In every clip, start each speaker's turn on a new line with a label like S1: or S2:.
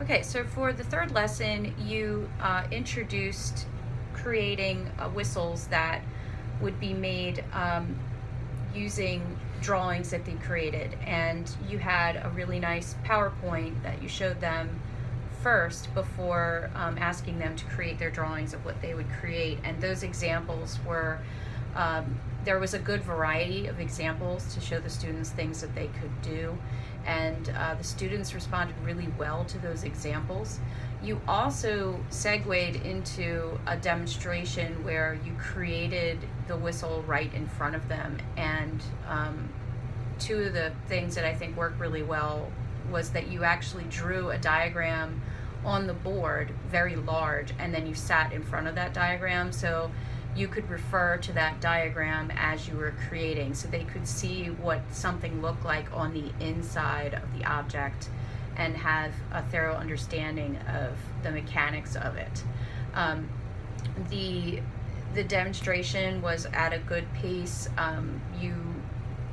S1: Okay, so for the third lesson, you introduced creating whistles that would be made using drawings that they created. And you had a really nice PowerPoint that you showed them first before asking them to create their drawings of what they would create. And those examples were, there was a good variety of examples to show the students things that they could do. And the students responded really well to those examples. You also segued into a demonstration where you created the whistle right in front of them. And two of the things that I think worked really well was that you actually drew a diagram on the board, very large, and then you sat in front of that diagram. So you could refer to that diagram as you were creating, so they could see what something looked like on the inside of the object and have a thorough understanding of the mechanics of it. The demonstration was at a good pace.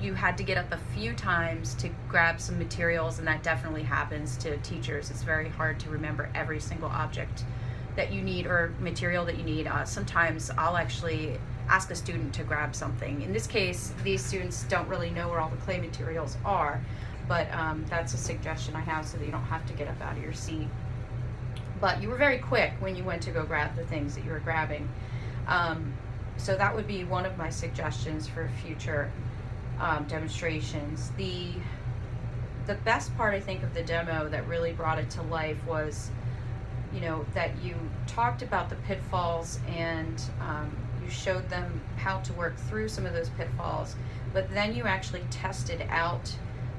S1: You had to get up a few times to grab some materials, and that definitely happens to teachers. It's very hard to remember every single object that you need or material that you need. Sometimes I'll actually ask a student to grab something. In this case, these students don't really know where all the clay materials are, but that's a suggestion I have so that you don't have to get up out of your seat. But you were very quick when you went to go grab the things that you were grabbing. So that would be one of my suggestions for future demonstrations. The best part, I think, of the demo that really brought it to life was, that you talked about the pitfalls, and you showed them how to work through some of those pitfalls, but then you actually tested out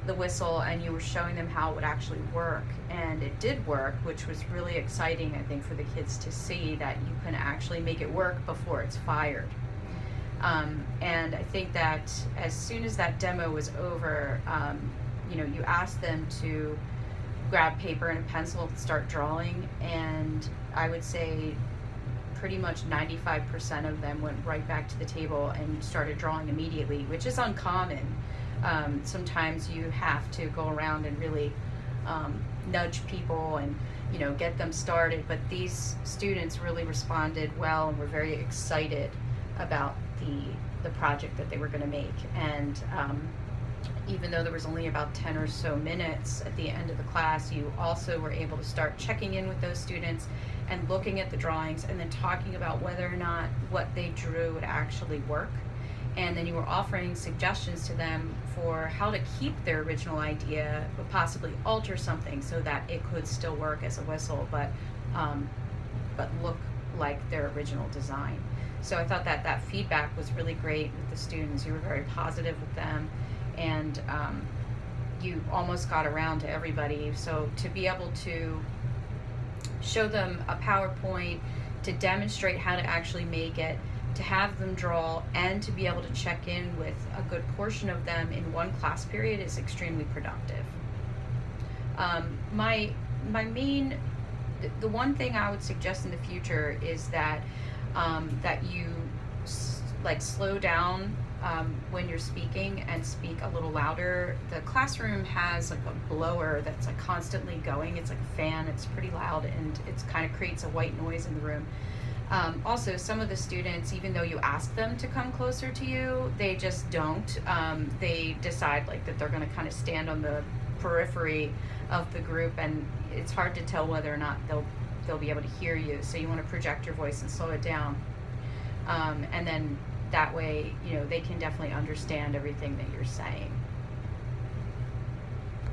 S1: the whistle and you were showing them how it would actually work, and it did work, which was really exciting, I think, for the kids to see that you can actually make it work before it's fired. And I think that as soon as that demo was over, you asked them to grab paper and a pencil and start drawing, and I would say pretty much 95% of them went right back to the table and started drawing immediately, which is uncommon. Sometimes you have to go around and really nudge people and get them started, but these students really responded well and were very excited about the project that they were going to make. And even though there was only about 10 or so minutes at the end of the class, you also were able to start checking in with those students and looking at the drawings and then talking about whether or not what they drew would actually work. And then you were offering suggestions to them for how to keep their original idea, but possibly alter something so that it could still work as a whistle, but look like their original design. So I thought that feedback was really great with the students. You were very positive with them, and you almost got around to everybody. So to be able to show them a PowerPoint, to demonstrate how to actually make it, to have them draw, and to be able to check in with a good portion of them in one class period is extremely productive. The one thing I would suggest in the future is that you slow down when you're speaking and speak a little louder. The classroom has like a blower that's like constantly going. It's like a fan. It's pretty loud, and it kind of creates a white noise in the room. Also, some of the students, even though you ask them to come closer to you, they just don't. They decide that they're going to kind of stand on the periphery of the group, and it's hard to tell whether or not they'll be able to hear you. So you want to project your voice and slow it down, and then that way they can definitely understand everything that you're saying.